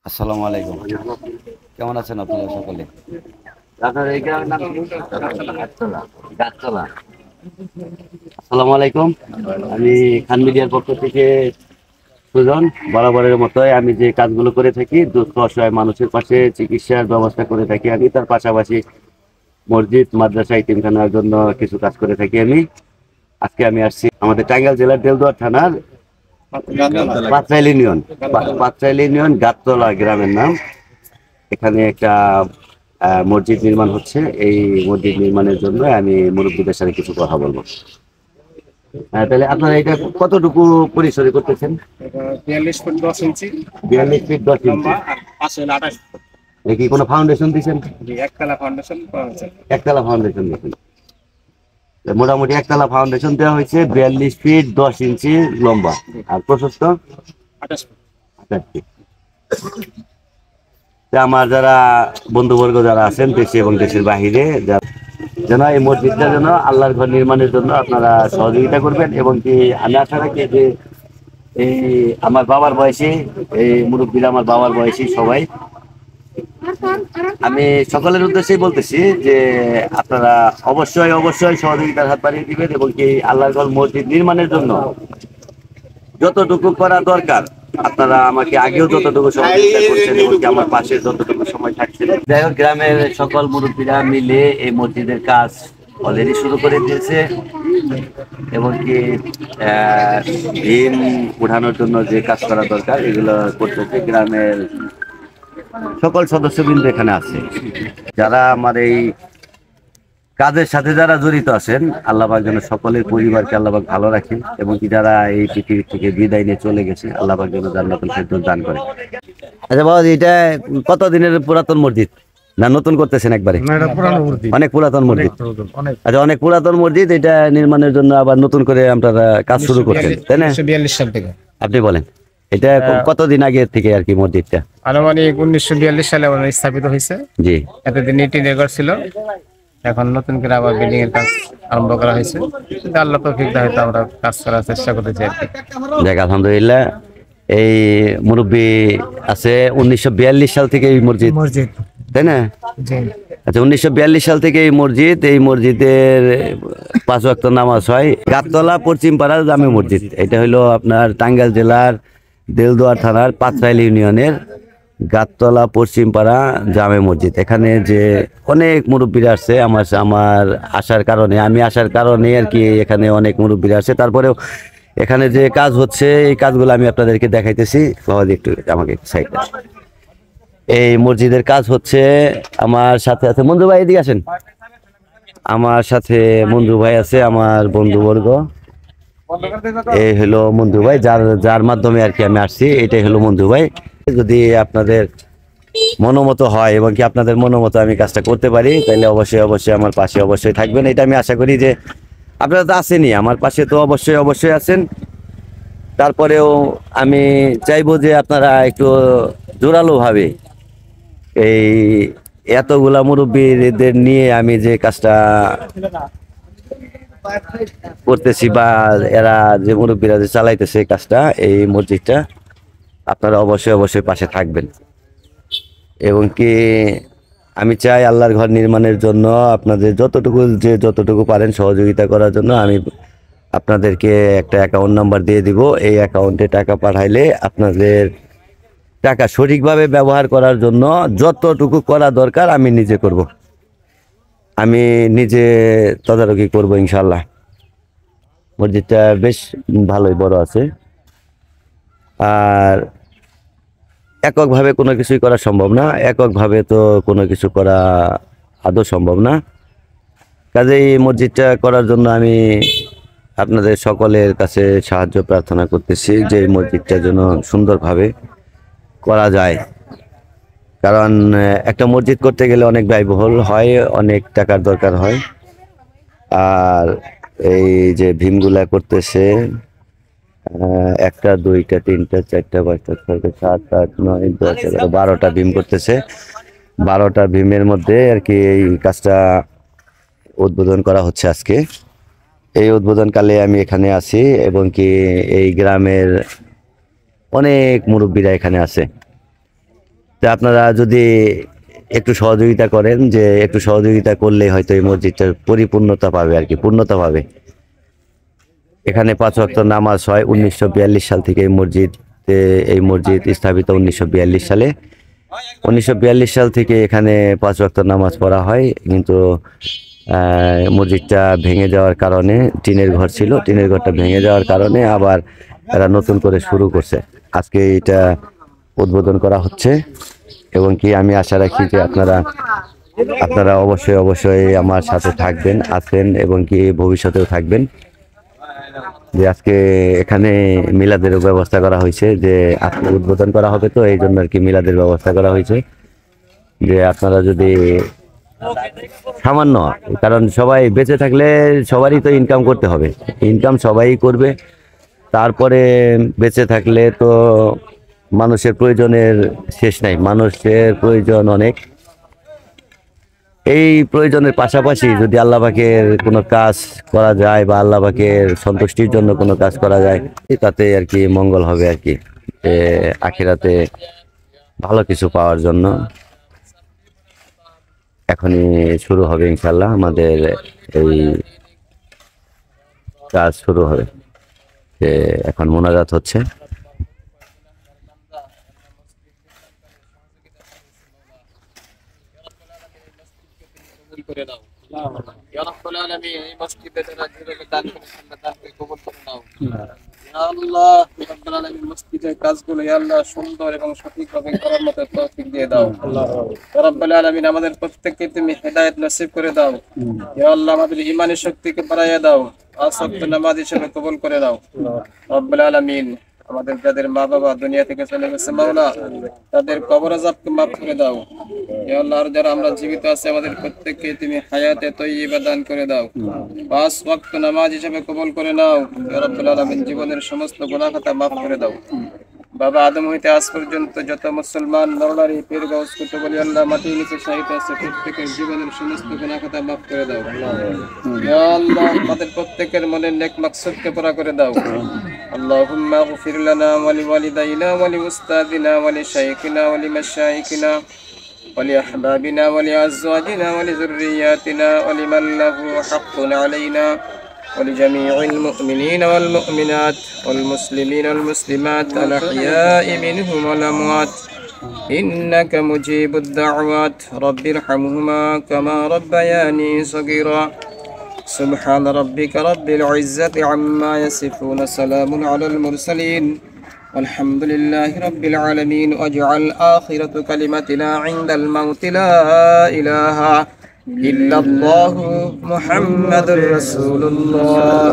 আসসালামু আলাইকুম। কেমন আছেন আপনারা সকলে? আসসালামু আলাইকুম। আমি খান মিডিয়ার পক্ষ থেকে সুজন, বরাবরের মতোই আমি যে কাজগুলো করে থাকি, দুঃস্থ অসহায় মানুষের পাশে চিকিৎসার ব্যবস্থা করে থাকি আমি। তার পাশাপাশি মসজিদ, মাদ্রাসা, ইতিমখানার জন্য কিছু কাজ করে থাকি আমি। আজকে আমি আসছি আমাদের টাঙ্গাইল জেলার দেলদুয়ার থানার পাঁচরাইল ইউনিয়ন, পাঁচরাইল ইউনিয়ন গাবতলা গ্রামের নাম। এখানে একটা মসজিদ নির্মাণ হচ্ছে। এই মসজিদ নির্মাণের জন্য আমি মুরব্বীদের সাথে কিছু কথা বলবো। তাহলে আপনারা এটা কতটুকু পরিসরে করতেছেন? 42 ফুট 10 ইঞ্চি 42 ফিট 10 ইঞ্চি। লম্বা আর পাশে হলো 28 ফুট। এ কি কোনো ফাউন্ডেশন দিয়েছেন? একতলা ফাউন্ডেশন করা হয়েছে। একতলা ফাউন্ডেশন দিয়েছেন। মোটামুটি একতলা ফাউন্ডেশন দেওয়া হয়েছে, 42 ফিট 10 ইঞ্চি লম্বা আর প্রশস্ত 28 ফুট। 28 ফিট। তা আমার যারা বন্ধুবর্গ যারা আছেন দেশে এবং দেশের বাহিরে, যেন এই মসজিদটা যেন আল্লাহর ঘর নির্মাণের জন্য আপনারা সহযোগিতা করবেন। এবং কি আমি আশা রাখি যে এই আমার বাবার বয়সী, এই মুরব্বীরা আমার বাবার বয়সী সবাই, আমি সকলের উদ্দেশ্যেই বলতেছি যে আপনারা অবশ্যই অবশ্যই সহযোগিতার হাত বাড়িয়ে দিবেন। এবং কি আল্লাহর ঘর মসজিদ নির্মাণের জন্য যতটুকু করা দরকার, আপনারা আমাকে আগেও যতটুকু সহযোগিতা করছেন এবং কি আমার পাশে যতটুকু সময় থাকছেন, যাই হোক গ্রামের সকল মুরব্বীরা মিলে এই মসজিদের কাজ অলরেডি শুরু করে দিয়েছে। এবং কি ভীম উঠানোর জন্য যে কাজ করা দরকার এগুলো করতেছে। গ্রামের সকল সদস্যবৃন্দ এখানে আছে, যারা আমার এই কাজের সাথে যারা জড়িত আছেন, আল্লাহ পাক যেন সকলের পরিবারকে আল্লাহ পাক ভালো রাখেন। এবং কি যারা এই পৃথিবী থেকে বিদায় নিয়ে চলে গেছে, আল্লাহ পাক যেন জান্নাতুল ফেরদৌস দান করে। আচ্ছা বাবা, এটা কত দিনের পুরাতন মসজিদ না নতুন করতেছেন একবারে? অনেক পুরাতন মসজিদ। আচ্ছা, অনেক পুরাতন মসজিদ, এটা নির্মাণের জন্য আবার নতুন করে আপনারা কাজ শুরু করছেন, তাই না? 1942 সাল থেকে। আপনি বলেন এটা কতদিন আগে থেকে আর কি মসজিদটা? আনুমানিক 1942 সালে স্থাপিত হয়েছে। জি। এতদিন টিনের ঘর ছিল, এখন নতুন করে আবার বিল্ডিং এর কাজ আরম্ভ করা হয়েছে। আল্লাহ তৌফিক দেয় হয়তো আমরা কাজ করার চেষ্টা করতেছি আর কি। দেখ, আলহামদুলিল্লাহ। এই মুরব্বী আছে 1942 সাল থেকে এই মসজিদ, তাই না? আচ্ছা, 1942 সাল থেকে এই মসজিদ, এই মসজিদের 5 ওয়াক্ত নামাজ হয়। গাবতলা পশ্চিম পাড়া জামে মসজিদ। এটা হলো আপনার টাঙ্গাইল জেলার দেলদুয়ার থানার পাঁচরাইল ইউনিয়নের গাবতলা পশ্চিম পাড়া জামে মসজিদ। এখানে যে অনেক মুরব্বীরা আসছে, আমার আসার কারণে, আমি আসার কারণে আর কি এখানে অনেক মুরব্বীরা আসছে। তারপরেও এখানে যে কাজ হচ্ছে এই কাজগুলো আমি আপনাদেরকে দেখাইতেছি। বাবা একটু আমাকে সাইড। এই মসজিদের কাজ হচ্ছে, আমার সাথে আছে মঞ্জু ভাই, এদিকে আসেন। আমার সাথে মঞ্জু ভাই আছে, আমার বন্ধুবর্গ। এই হলো মঞ্জু ভাই, যার যার মাধ্যমে আর কি আমি আসছি। এটাই হলো মঞ্জু ভাই। যদি আপনাদের মনোমতো হয় এবং কি আপনাদের মনোমতো আমি কাজটা করতে পারি, তাহলে অবশ্যই অবশ্যই আমার পাশে অবশ্যই থাকবেন। এটা আমি আশা করি যে আপনারা তো আছেনই, আমার পাশে তো অবশ্যই অবশ্যই আছেন। তারপরেও আমি চাইবো যে আপনারা একটু জোরালো ভাবে এই এতগুলা মুরব্বীদের নিয়ে আমি যে কাজটা করতেছি, বা এরা যে মুরব্বীরা যে চালাইতেছে কাজটা, এই মসজিদটা, আপনারা অবশ্যই অবশ্যই পাশে থাকবেন। এবং কি আমি চাই আল্লাহর ঘর নির্মাণের জন্য আপনাদের যতটুকু পারেন সহযোগিতা করার জন্য আমি আপনাদেরকে একটা অ্যাকাউন্ট নাম্বার দিয়ে দিব। এই অ্যাকাউন্টে টাকা পাঠাইলে আপনাদের টাকা সঠিকভাবে ব্যবহার করার জন্য যতটুকু করা দরকার আমি নিজে করব, আমি নিজে তদারকি করব ইনশাল্লাহ। মসজিদটা বেশ ভালোই বড় আছে, আর এককভাবে কোনো কিছুই করা সম্ভব না। এককভাবে তো কোনো কিছু করা আদৌ সম্ভব না। কাজেই মসজিদটা করার জন্য আমি আপনাদের সকলের কাছে সাহায্য প্রার্থনা করতেছি যে এই মসজিদটা যেন সুন্দরভাবে করা যায়। কারণ একটা মসজিদ করতে গেলে অনেক ব্যয়বহুল হয়, অনেক টাকার দরকার হয়। আর এই যে ভীমগুলা করতেছে, 1টা 2টা 3টা 4টা 5টা 6টা 7 8 9 10 11 12টা ভীম করতেছে। 12টা ভীমের মধ্যে আর কি এই কাজটা উদ্বোধন করা হচ্ছে আজকে। এই উদ্বোধনকালে আমি এখানে আছি এবং কি এই গ্রামের অনেক মুরব্বীরা এখানে আছে। তো আপনারা যদি একটু সহযোগিতা করেন, যে একটু সহযোগিতা করলেই হয়তো এই মসজিদটার পরিপূর্ণতা পাবে আর কি, পূর্ণতা পাবে। এখানে 5 ওয়াক্ত নামাজ হয় 1942 সাল থেকে। এই মসজিদ স্থাপিত 1942 সালে। 1942 সাল থেকে এখানে 5 ওয়াক্ত নামাজ পড়া হয়, কিন্তু মসজিদটা ভেঙে যাওয়ার কারণে, টিনের ঘর ছিল, টিনের ঘরটা ভেঙে যাওয়ার কারণে আবার এরা নতুন করে শুরু করছে। আজকে এটা উদ্বোধন করা হচ্ছে, এবং কি আমি আশা রাখি যে আপনারা অবশ্যই আমার সাথে থাকবেন, আছেন, এবং কি ভবিষ্যতেও থাকবেন। যে আজকে এখানে মিলাদের ব্যবস্থা করা হয়েছে, যে আজকে উদ্বোধন করা হবে, তো এই জন্য আর কি মিলাদের ব্যবস্থা করা হয়েছে। যে আপনারা যদি সামান্য, কারণ সবাই বেঁচে থাকলে সবারই তো ইনকাম করতে হবে, ইনকাম সবাই করবে, তারপরে বেঁচে থাকলে তো মানুষের প্রয়োজনের শেষ নাই, মানুষের প্রয়োজন অনেক। এই প্রয়োজনের পাশাপাশি যদি আল্লাহ পাকের কোনো কাজ করা যায়, বা আল্লাহ পাকের সন্তুষ্টির জন্য কোনো কাজ করা যায়, তাতে আর কি মঙ্গল হবে আর কি, আখিরাতে ভালো কিছু পাওয়ার জন্য। এখনই শুরু হবে ইনশাল্লাহ, আমাদের এই কাজ শুরু হবে। এখন মোনাজাত হচ্ছে। করে দাও ইয়া রাব্বুল আলামিন। এই মসজিদে যারা যেভাবে দান করেছেন আল্লাহ দানকে কবুল করে নাও ইয়া আল্লাহ। রাব্বুল আলামিন মসজিদের কাজগুলো ইয়া আল্লাহ সুন্দর এবং সঠিকভাবে করার মতো তৌফিক দিয়ে দাও আল্লাহ। ইয়া রাব্বুল আলামিন আমাদের প্রত্যেককে তুমি হেদায়েত নসিব করে দাও ইয়া আল্লাহ। আমাদের ঈমানের শক্তিকে বাড়াইয়া দাও, 5 ওয়াক্ত নামাজ হিসেবে কবুল করে নাও রাব্বুল আলামিন। আমাদের যাদের মা বাবা দুনিয়া থেকে চলে গেছে মাওলা, তাদের কবর আযাবকে মাফ করে দাও ইয়া আল্লাহ। আর যারা আমরা জীবিত আছি আমাদের প্রত্যেককে তুমি হায়াতে তয়্যিবা দান করে দাও, 5 ওয়াক্ত নামাজ হিসেবে কবুল করে নাও ইয়া রাব্বুল আলামিন। জীবনের সমস্ত গুনাহ খাতা মাফ করে দাও। বাবা আদম হইতে আজ পর্যন্ত যত মুসলমান নরনারী পীর গাউস কুতুব ওলি আল্লাহ মাটির নিচে শাহিদ আছে, প্রত্যেকের জীবনের সমস্ত গুনাহ খাতা মাফ করে দাও ইয়া আল্লাহ। আমাদের প্রত্যেকের মনের নেক মাকসুদকে পুরা করে দাও। اللهم اغفر لنا ولوالدينا ولأستاذنا ولشيخنا ولمشايخنا ولأحبابنا ولأزواجنا ولذرياتنا ولمن له حق علينا ولجميع المؤمنين والمؤمنات والمسلمين والمسلمات الأحياء منهم والأموات إنك مجيب الدعوات رب ارحمهما كما ربياني صغيرا سبحان ربك رب العزة عما يصفون سلام على المرسلين والحمد لله رب العالمين واجعل آخرة كلمتنا عند الموت لا إله إلا الله محمد رسول الله